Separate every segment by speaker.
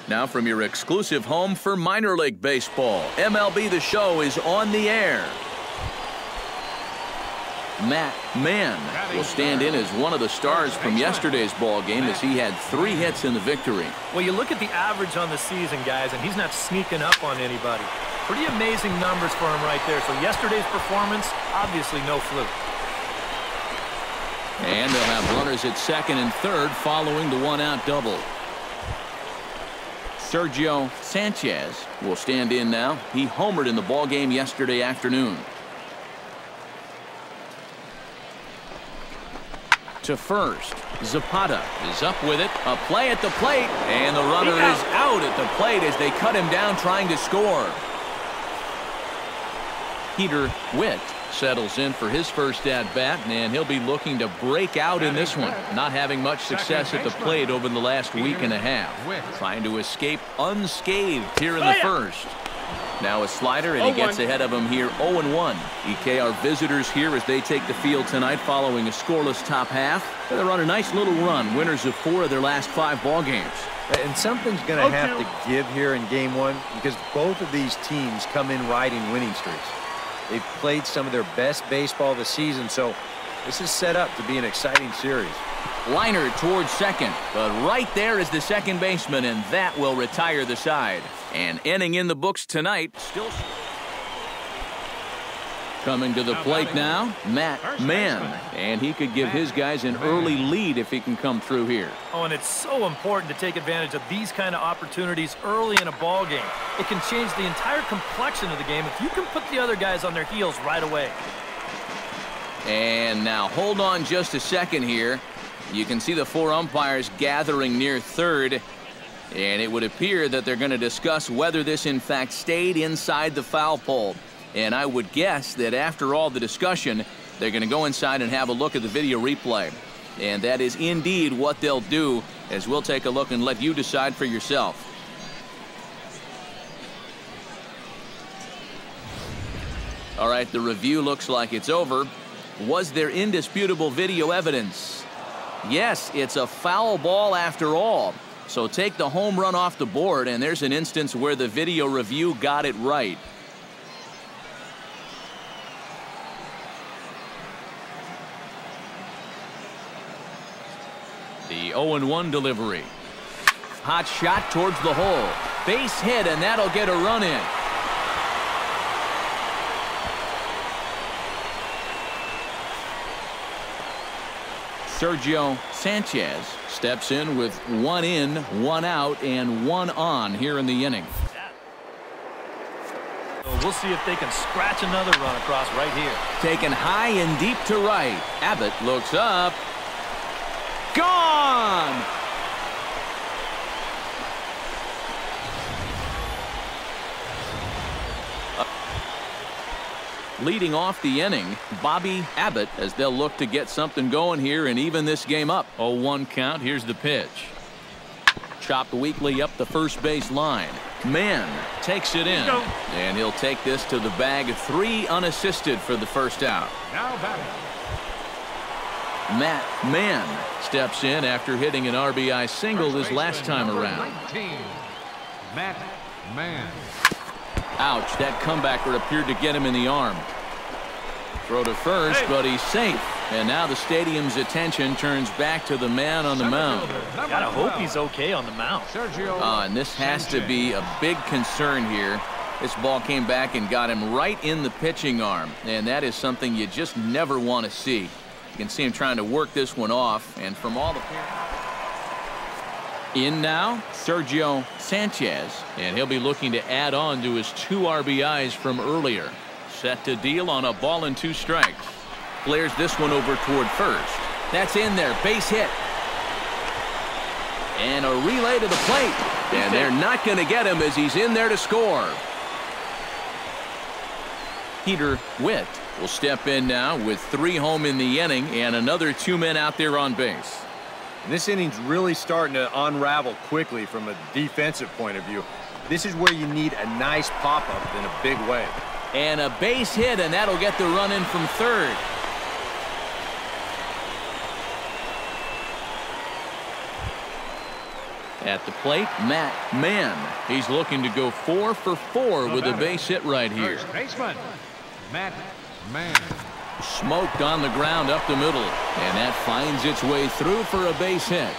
Speaker 1: Now from your exclusive home for minor league baseball, MLB The Show is on the air. Matt Mann will stand in as one of the stars from yesterday's ball game as he had 3 hits in the victory.
Speaker 2: Well, you look at the average on the season, guys, and he's not sneaking up on anybody. Pretty amazing numbers for him right there. So yesterday's performance, obviously no fluke.
Speaker 1: And they'll have runners at second and third following the 1-out double. Sergio Sanchez will stand in now. He homered in the ball game yesterday afternoon. To first, Zapata is up with it. A play at the plate, and the runner is out at the plate as they cut him down trying to score. Peter Witt settles in for his first at-bat, and he'll be looking to break out in this one. Not having much success at the plate over the last week and a half. Trying to escape unscathed here in the first. Now a slider, and he gets ahead of him here 0-1. EK are visitors here as they take the field tonight following a scoreless top half. They're on a nice little run, winners of 4 of their last 5 ball games.
Speaker 3: And something's going to have to give here in game 1 because both of these teams come in riding winning streaks. They've played some of their best baseball this season, so this is set up to be an exciting series.
Speaker 1: Liner towards second, but right there is the second baseman, and that will retire the side. And inning in the books tonight, still coming to the plate now, Matt Mann. And he could give his guys an early lead if he can come through here.
Speaker 2: Oh, and it's so important to take advantage of these kind of opportunities early in a ball game. It can change the entire complexion of the game if you can put the other guys on their heels right away.
Speaker 1: And now hold on just a second here. You can see the 4 umpires gathering near third. And it would appear that they're going to discuss whether this in fact stayed inside the foul pole. And I would guess that after all the discussion, they're going to go inside and have a look at the video replay. And that is indeed what they'll do, as we'll take a look and let you decide for yourself. All right, the review looks like it's over. Was there indisputable video evidence? Yes, it's a foul ball after all. So take the home run off the board, and there's an instance where the video review got it right. The 0-1 delivery. Hot shot towards the hole. Base hit, and that'll get a run in. Sergio Sanchez steps in with 1 in, 1 out, and 1 on here in the inning.
Speaker 2: We'll see if they can scratch another run across right here.
Speaker 1: Taken high and deep to right. Abbott looks up. Gone! Leading off the inning, Bobby Abbott, as they'll look to get something going here and even this game up. 0-1 count. Here's the pitch. Chopped weakly up the first base line. Mann takes it in, and he'll take this to the bag. 3 unassisted for the first out.
Speaker 4: Now batting.
Speaker 1: Matt Mann steps in after hitting an RBI single this last time around.
Speaker 4: 19, Matt Mann.
Speaker 1: Ouch, that comebacker appeared to get him in the arm. Throw to first, but he's safe. And now the stadium's attention turns back to the man on the mound.
Speaker 2: Gotta hope he's okay on the mound.
Speaker 1: And this has to be a big concern here. This ball came back and got him right in the pitching arm. And that is something you just never want to see. You can see him trying to work this one off. And from all the... In now, Sergio Sanchez, and he'll be looking to add on to his 2 RBIs from earlier. Set to deal on a ball and 2 strikes. Flares this one over toward first. That's in there, base hit. And a relay to the plate. And they're not going to get him as he's in there to score. Peter Witt will step in now with 3 home in the inning and another 2 men out there on base.
Speaker 3: And this inning's really starting to unravel quickly from a defensive point of view. This is where you need a nice pop-up in a big way.
Speaker 1: And a base hit, and that'll get the run in from third. At the plate, Matt Mann. He's looking to go 4 for 4 with a base hit right here.
Speaker 4: First baseman, Matt Mann.
Speaker 1: Smoked on the ground up the middle, and that finds its way through for a base hit.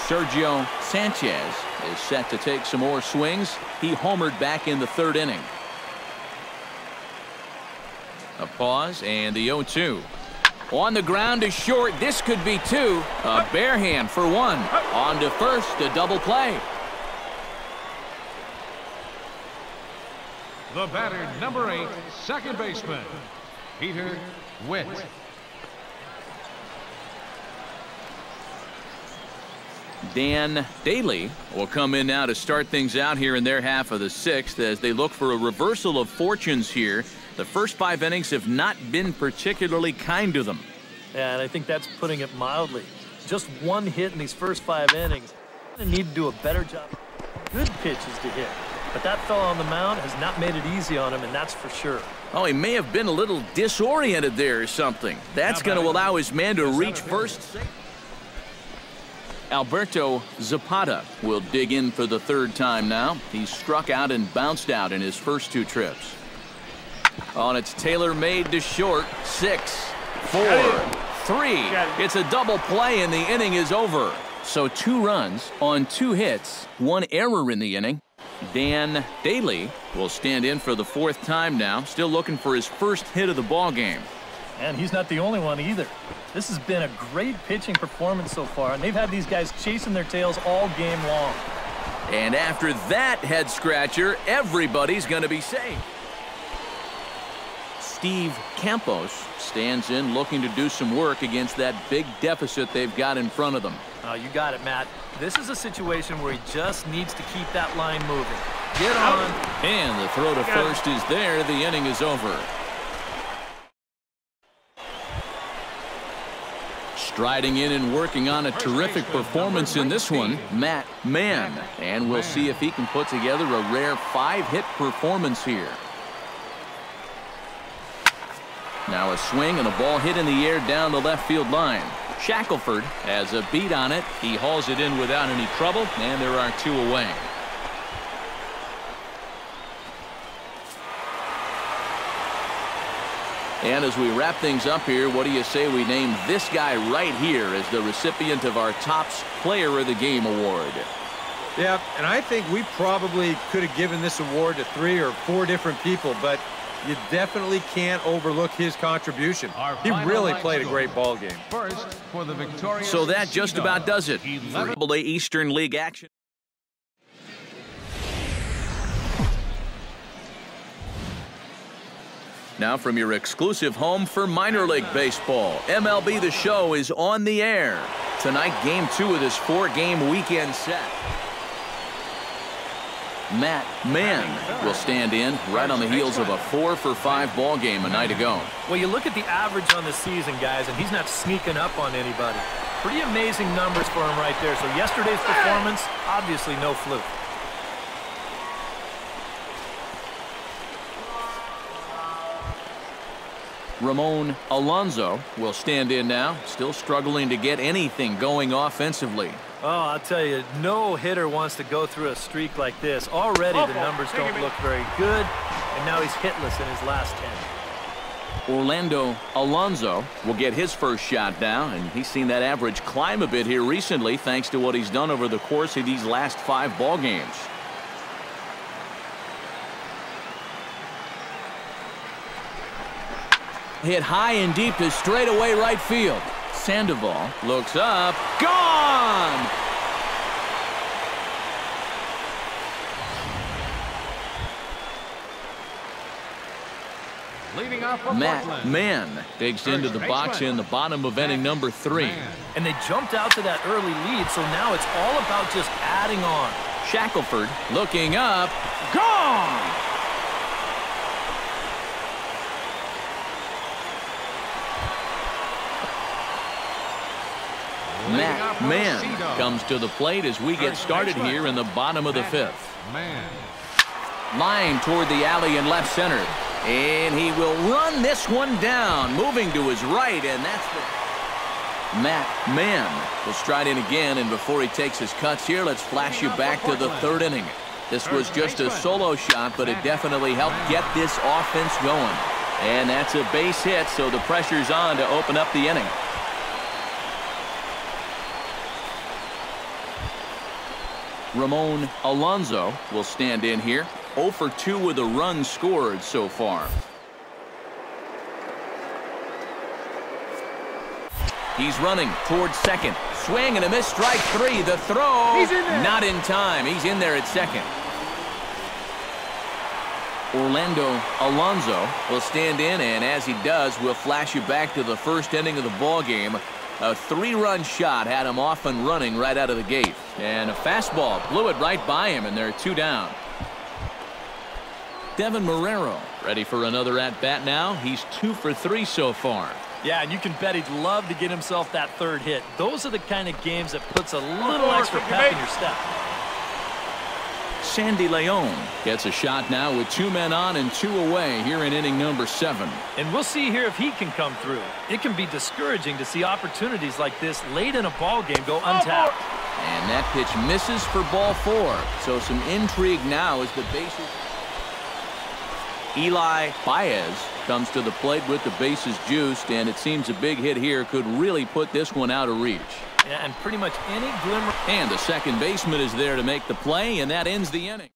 Speaker 1: Sergio Sanchez is set to take some more swings. He homered back in the 3rd inning. A pause and the 0-2. On the ground to short. This could be 2. A bare hand for 1. On to first, a double play.
Speaker 4: The batter, number 8, second baseman, Peter Witt.
Speaker 1: Dan Daly will come in now to start things out here in their half of the 6th as they look for a reversal of fortunes here. The first 5 innings have not been particularly kind to them.
Speaker 2: Yeah, and I think that's putting it mildly. Just 1 hit in these first 5 innings. They need to do a better job. Good pitches to hit. But that fellow on the mound has not made it easy on him, and that's for sure.
Speaker 1: Oh, he may have been a little disoriented there or something. That's going to allow his man to reach first. Alberto Zapata will dig in for the 3rd time now. He struck out and bounced out in his first 2 trips. On its tailor-made to short. 6, 4, 3. It's a double play, and the inning is over. So 2 runs on 2 hits, 1 error in the inning. Dan Daly will stand in for the 4th time now, still looking for his first hit of the ball game.
Speaker 2: And he's not the only one either. This has been a great pitching performance so far, and they've had these guys chasing their tails all game long.
Speaker 1: And after that head scratcher, everybody's going to be safe. Steve Campos stands in looking to do some work against that big deficit they've got in front of them.
Speaker 2: Oh, you got it, Matt. This is a situation where he just needs to keep that line moving. Get on.
Speaker 1: And the throw to first is there. The inning is over. Striding in and working on a terrific performance in this one, Matt Mann. And we'll see if he can put together a rare 5-hit performance here. Now a swing and a ball hit in the air down the left field line. Shackelford has a beat on it. He hauls it in without any trouble, and there are 2 away. And as we wrap things up here, what do you say we name this guy right here as the recipient of our Topps Player of the Game award?
Speaker 3: Yeah, and I think we probably could have given this award to 3 or 4 different people, but you definitely can't overlook his contribution. He really played a great ball game.
Speaker 4: First for the victorious.
Speaker 1: So that just about does it for MLB Eastern League action. Now from your exclusive home for minor league baseball, MLB The Show is on the air. Tonight, Game 2 of this 4-game weekend set. Matt Mann will stand in right on the heels of a 4 for 5 ball game a night ago.
Speaker 2: Well, you look at the average on the season, guys, and he's not sneaking up on anybody. Pretty amazing numbers for him right there. So yesterday's performance, obviously no fluke.
Speaker 1: Ramon Alonso will stand in now, still struggling to get anything going offensively.
Speaker 2: Oh, I'll tell you, no hitter wants to go through a streak like this. Already the numbers don't look very good, and now he's hitless in his last 10.
Speaker 1: Orlando Alonso will get his first shot now, and he's seen that average climb a bit here recently thanks to what he's done over the course of these last 5 ball games. Hit high and deep to straightaway right field. Sandoval looks up. Gone!
Speaker 4: Leading off for
Speaker 1: Matt
Speaker 4: Portland.
Speaker 1: Mann digs into the box in the bottom of inning number 3.
Speaker 2: And they jumped out to that early lead, so now it's all about just adding on.
Speaker 1: Shackelford looking up. Gone! Matt Mann comes to the plate as we get started here in the bottom of the 5th.
Speaker 4: Man.
Speaker 1: Line toward the alley in left center. And he will run this one down, moving to his right, and that's the... Matt Mann will stride in again, and before he takes his cuts here, let's flash you back to the third inning. This was just a solo shot, but it definitely helped get this offense going. And that's a base hit, so the pressure's on to open up the inning. Ramon Alonso will stand in here. 0 for 2 with a run scored so far. He's running towards second. Swing and a miss, strike 3. The throw.
Speaker 2: He's in there.
Speaker 1: Not in time. He's in there at second. Orlando Alonso will stand in, and as he does, we'll flash you back to the first inning of the ball game. A 3-run shot had him off and running right out of the gate. And a fastball blew it right by him, and they're 2 down. Devin Marrero ready for another at-bat now. He's 2 for 3 so far.
Speaker 2: Yeah, and you can bet he'd love to get himself that third hit. Those are the kind of games that puts a little extra pep in your step.
Speaker 1: Sandy Leon gets a shot now with 2 men on and 2 away here in inning number 7.
Speaker 2: And we'll see here if he can come through. It can be discouraging to see opportunities like this late in a ball game go untapped.
Speaker 1: And that pitch misses for ball 4. So some intrigue now as the bases. Eli Baez comes to the plate with the bases juiced, and it seems a big hit here could really put this one out of reach.
Speaker 2: Yeah, and pretty much any glimmer.
Speaker 1: And the second baseman is there to make the play, and that ends the inning.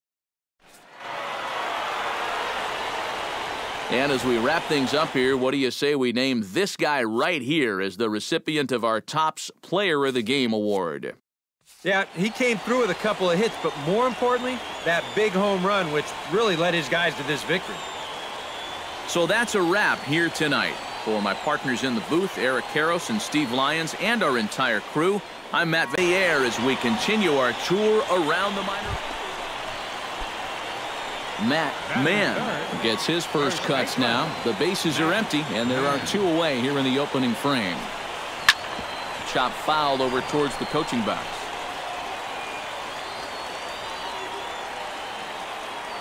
Speaker 1: And as we wrap things up here, what do you say we name this guy right here as the recipient of our Topps Player of the Game award?
Speaker 3: Yeah, he came through with a couple of hits, but more importantly, that big home run, which really led his guys to this victory.
Speaker 1: So that's a wrap here tonight. For my partners in the booth, Eric Karros and Steve Lyons, and our entire crew, I'm Matt Villiere as we continue our tour around the minor. Matt Mann gets his first cuts now. The bases are empty, and there are 2 away here in the opening frame. Chop foul over towards the coaching box.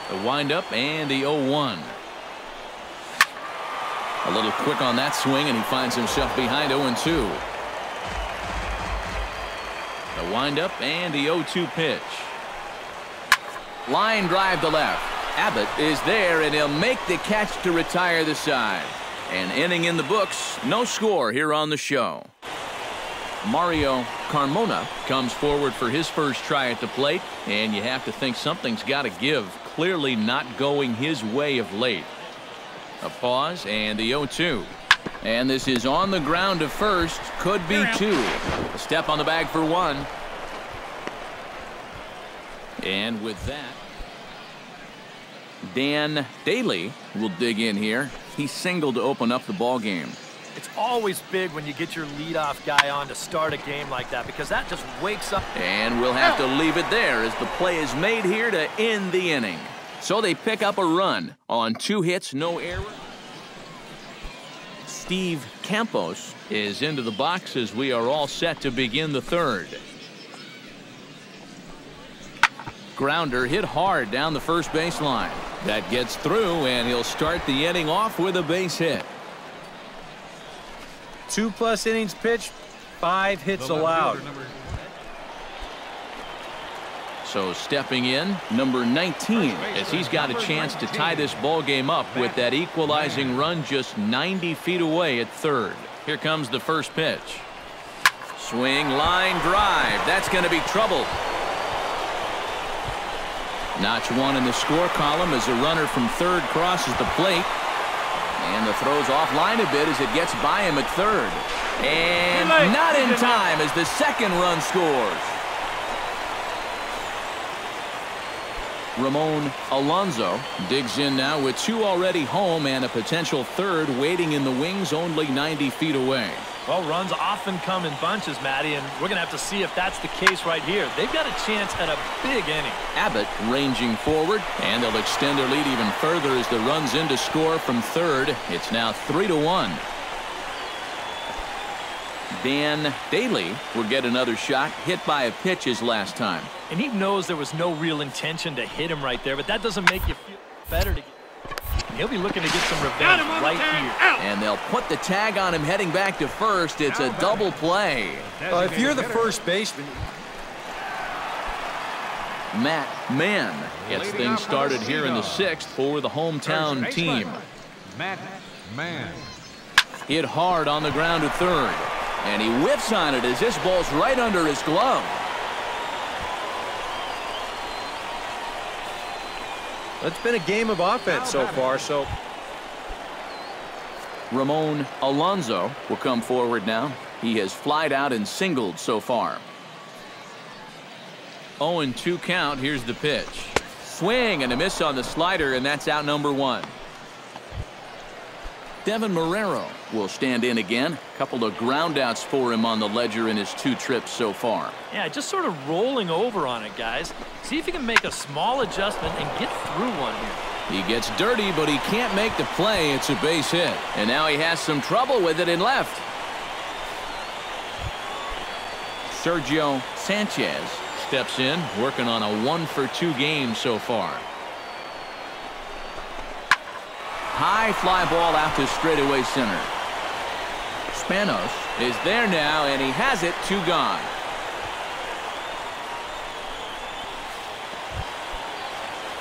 Speaker 1: The windup and the 0-1. A little quick on that swing, and he finds himself behind 0-2. The windup and the 0-2 pitch. Line drive to left. Abbott is there, and he'll make the catch to retire the side. An inning in the books. No score here on the show. Mario Carmona comes forward for his first try at the plate, and you have to think something's got to give. Clearly not going his way of late. A pause and the 0-2. And this is on the ground to first. Could be 2. A step on the bag for 1. And with that, Dan Daly will dig in here. He singled to open up the ball game.
Speaker 2: It's always big when you get your leadoff guy on to start a game like that, because that just wakes up.
Speaker 1: And we'll have to leave it there as the play is made here to end the inning. So they pick up a run on 2 hits, no error. Steve Campos is into the box as we are all set to begin the third. Grounder hit hard down the first baseline. That gets through, and he'll start the inning off with a base hit.
Speaker 3: 2+ innings pitched, 5 hits allowed.
Speaker 1: So stepping in, number 19, as he's got a chance to tie this ball game up with that equalizing run just 90 feet away at third. Here comes the first pitch. Swing, line drive. That's going to be trouble. Notch 1 in the score column as a runner from third crosses the plate. And the throw's offline a bit as it gets by him at third. And not in time as the second run scores. Ramon Alonso digs in now with 2 already home and a potential third waiting in the wings only 90 feet away.
Speaker 2: Well, runs often come in bunches, Matty, and we're going to have to see if that's the case right here. They've got a chance at a big inning.
Speaker 1: Abbott ranging forward, and they'll extend their lead even further as the run's in to score from third. It's now 3-1. Dan Daly will get another shot, hit by a pitch his last time.
Speaker 2: And he knows there was no real intention to hit him right there, but that doesn't make you feel better to get. He'll be looking to get some revenge right here.
Speaker 1: And they'll put the tag on him heading back to first. It's a double play.
Speaker 3: If you're the first baseman,
Speaker 1: Matt Mann gets things started here in the 6th for the hometown team.
Speaker 4: Matt Mann.
Speaker 1: Hit hard on the ground to third. And he whiffs on it as this ball's right under his glove.
Speaker 3: it's been a game of offense so far, so
Speaker 1: Ramon Alonso will come forward now. He has flied out and singled so far. 0-2 count. Here's the pitch. Swing and a miss on the slider, and that's out number 1. Devin Marrero will stand in again. Couple of groundouts for him on the ledger in his 2 trips so far.
Speaker 2: Yeah, just sort of rolling over on it, guys. See if he can make a small adjustment and get through one here.
Speaker 1: He gets dirty, but he can't make the play. It's a base hit. And now he has some trouble with it in left. Sergio Sanchez steps in, working on a 1-for-2 game so far. High fly ball out to straightaway center. Spanos is there now, and he has it. 2 gone.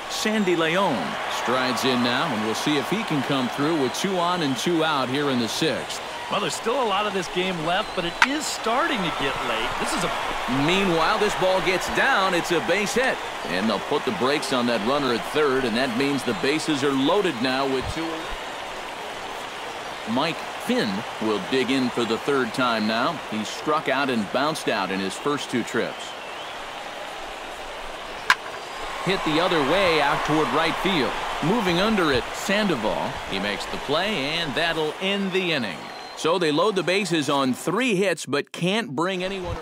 Speaker 1: Sandy Leon strides in now, and we'll see if he can come through with 2 on and 2 out here in the 6th.
Speaker 2: Well, there's still a lot of this game left, but it is starting to get late. This is a...
Speaker 1: Meanwhile, this ball gets down. It's a base hit. And they'll put the brakes on that runner at third, and that means the bases are loaded now with 2. Mike Finn will dig in for the 3rd time now. He struck out and bounced out in his first 2 trips. Hit the other way out toward right field. Moving under it, Sandoval. He makes the play, and that'll end the inning. So they load the bases on 3 hits, but can't bring anyone.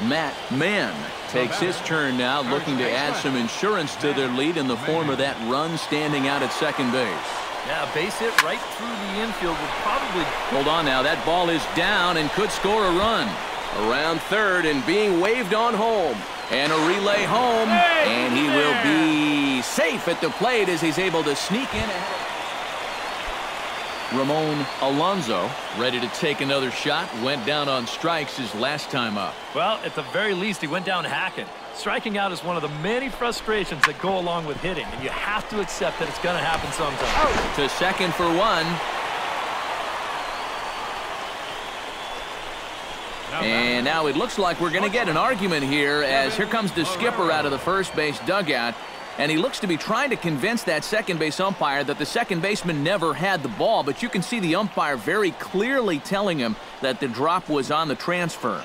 Speaker 1: Matt Mann takes his turn now, looking to add some insurance to their lead in the form of that run standing out at second base.
Speaker 2: Yeah, a base hit right through the infield would probably...
Speaker 1: Hold on now, that ball is down and could score a run. Around third and being waved on home. And a relay home, and he will be safe at the plate as he's able to sneak in ahead. Ramon Alonso ready to take another shot. Went down on strikes his last time up.
Speaker 2: Well, at the very least, he went down hacking. Striking out is one of the many frustrations that go along with hitting, and you have to accept that it's going to happen sometime.
Speaker 1: To second for 1. And now it looks like we're going to get an argument here, as here comes the skipper out of the first base dugout, and he looks to be trying to convince that second base umpire that the second baseman never had the ball, but you can see the umpire very clearly telling him that the drop was on the transfer.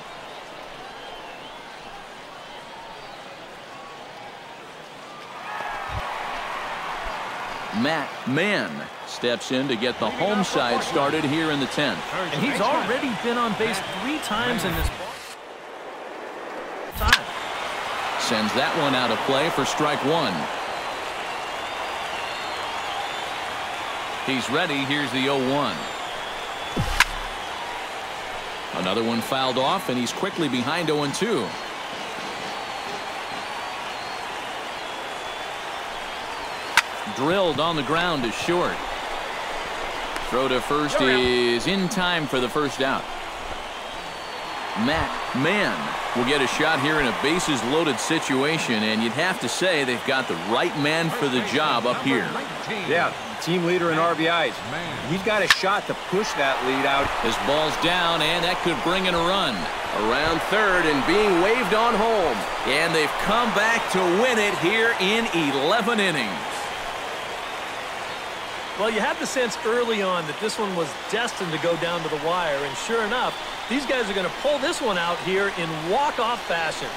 Speaker 1: Matt Mann steps in to get the home side started here in the 10th.
Speaker 2: And he's already been on base 3 times in this time.
Speaker 1: Sends that one out of play for strike 1. He's ready. Here's the 0-1. Another one fouled off, and he's quickly behind 0-2. Drilled on the ground to short. Throw to first is in time for the first out. Matt Mann will get a shot here in a bases loaded situation, and you'd have to say they've got the right man for the job up here.
Speaker 3: Yeah, team leader in RBIs. He's got a shot to push that lead out.
Speaker 1: This ball's down, and that could bring in a run. Around third and being waved on home. And they've come back to win it here in 11 innings.
Speaker 2: Well, you had the sense early on that this one was destined to go down to the wire, and sure enough, these guys are going to pull this one out here in walk-off fashion.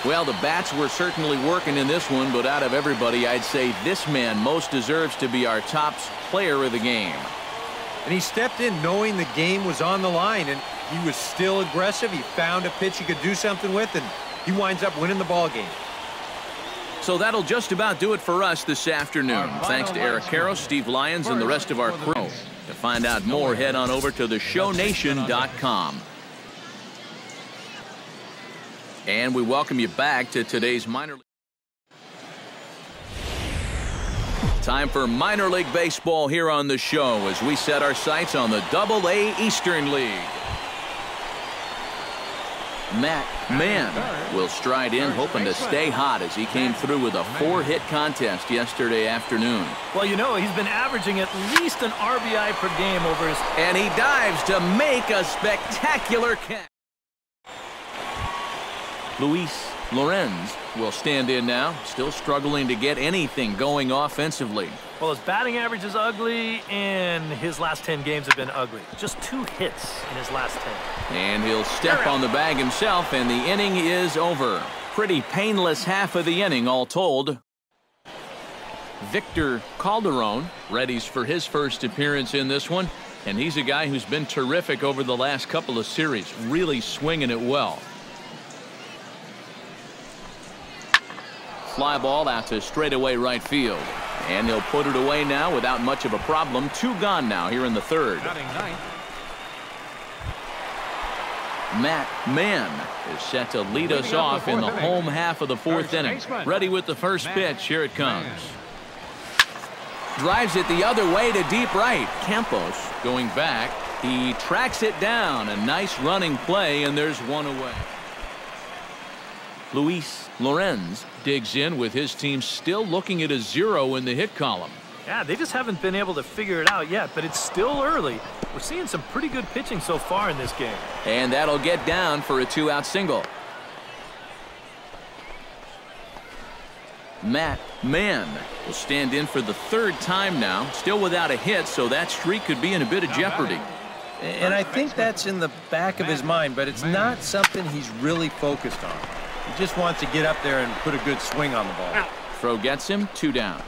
Speaker 1: Well, the bats were certainly working in this one, but out of everybody, I'd say this man most deserves to be our top player of the game.
Speaker 3: And he stepped in knowing the game was on the line, and he was still aggressive. He found a pitch he could do something with, and he winds up winning the ball game.
Speaker 1: So that'll just about do it for us this afternoon. Thanks to Eric Caro, Steve Lyons, and the rest of our crew. To find out more, head on over to theshownation.com. And we welcome you back to today's minor league. Time for minor league baseball here on the show as we set our sights on the Double-A Eastern League. Matt Mann will stride in, hoping to stay hot as he came through with a 4-hit contest yesterday afternoon.
Speaker 2: Well, you know, he's been averaging at least an RBI per game over his...
Speaker 1: And he dives to make a spectacular catch. Luis Lorenz will stand in now, still struggling to get anything going offensively.
Speaker 2: Well, his batting average is ugly, and his last 10 games have been ugly. Just 2 hits in his last 10.
Speaker 1: And he'll step on the bag himself, and the inning is over. Pretty painless half of the inning, all told. Victor Calderon readies for his first appearance in this one, and he's a guy who's been terrific over the last couple of series, really swinging it well. Fly ball out to straightaway right field. And he'll put it away now without much of a problem. 2 gone now here in the third. Matt Mann is set to lead us off in the home half of the 4th inning. Ready with the first pitch. Here it comes. Drives it the other way to deep right. Campos going back. He tracks it down. A nice running play, and there's 1 away. Luis Lorenz digs in with his team still looking at a 0 in the hit column.
Speaker 2: Yeah, they just haven't been able to figure it out yet, but it's still early. We're seeing some pretty good pitching so far in this game.
Speaker 1: And that'll get down for a 2-out single. Matt Mann will stand in for the 3rd time now, still without a hit, so that streak could be in a bit of jeopardy.
Speaker 3: And I think that's in the back of his mind, but it's not something he's really focused on. He just wants to get up there and put a good swing on the ball.
Speaker 1: Throw gets him, 2 down.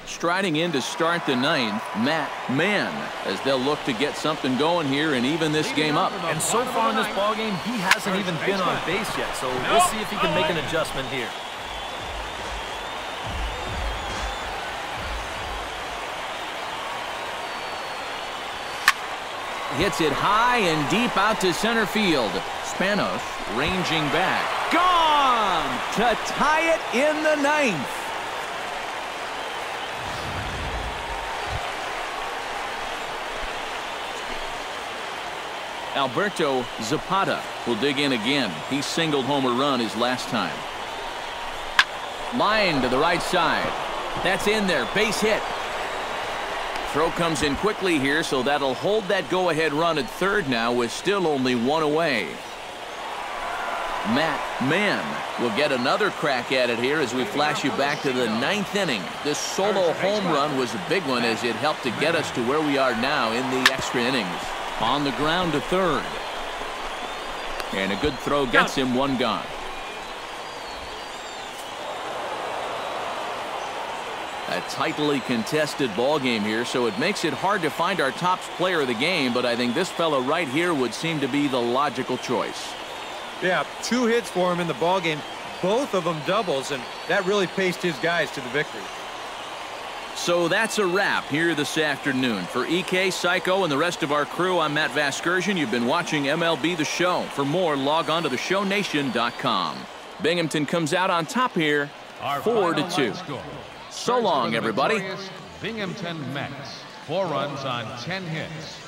Speaker 1: Striding in to start the 9th, Matt Mann, as they'll look to get something going here and even this game up.
Speaker 2: And so far in this ballgame, he hasn't even been on base yet, so we'll see if he can make an adjustment here.
Speaker 1: Hits it high and deep out to center field. Spanos ranging back. Gone to tie it in the 9th. Alberto Zapata will dig in again. He singled home a run his last time. Line to the right side. That's in there. Base hit. Throw comes in quickly here, so that'll hold that go-ahead run at 3rd now with still only 1 away. Matt Mann will get another crack at it here as we flash you back to the 9th inning. This solo home run was a big one as it helped to get us to where we are now in the extra innings. On the ground to 3rd. And a good throw gets him 1 gone. A tightly contested ball game here, so it makes it hard to find our top player of the game, but I think this fella right here would seem to be the logical choice.
Speaker 3: Yeah, 2 hits for him in the ball game, both of them doubles, and that really paced his guys to the victory.
Speaker 1: So that's a wrap here this afternoon. For EK, Psycho, and the rest of our crew, I'm Matt Vasgersian. You've been watching MLB The Show. For more, log on to theshownation.com. Binghamton comes out on top here, 4-2. So long, everybody.
Speaker 4: Binghamton Mets, 4 runs on 10 hits.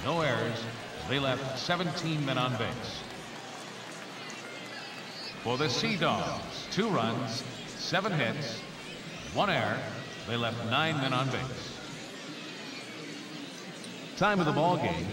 Speaker 4: No errors. They left 17 men on base. For the Sea Dogs, 2 runs, 7 hits, 1 error. They left 9 men on base. Time of the ball game.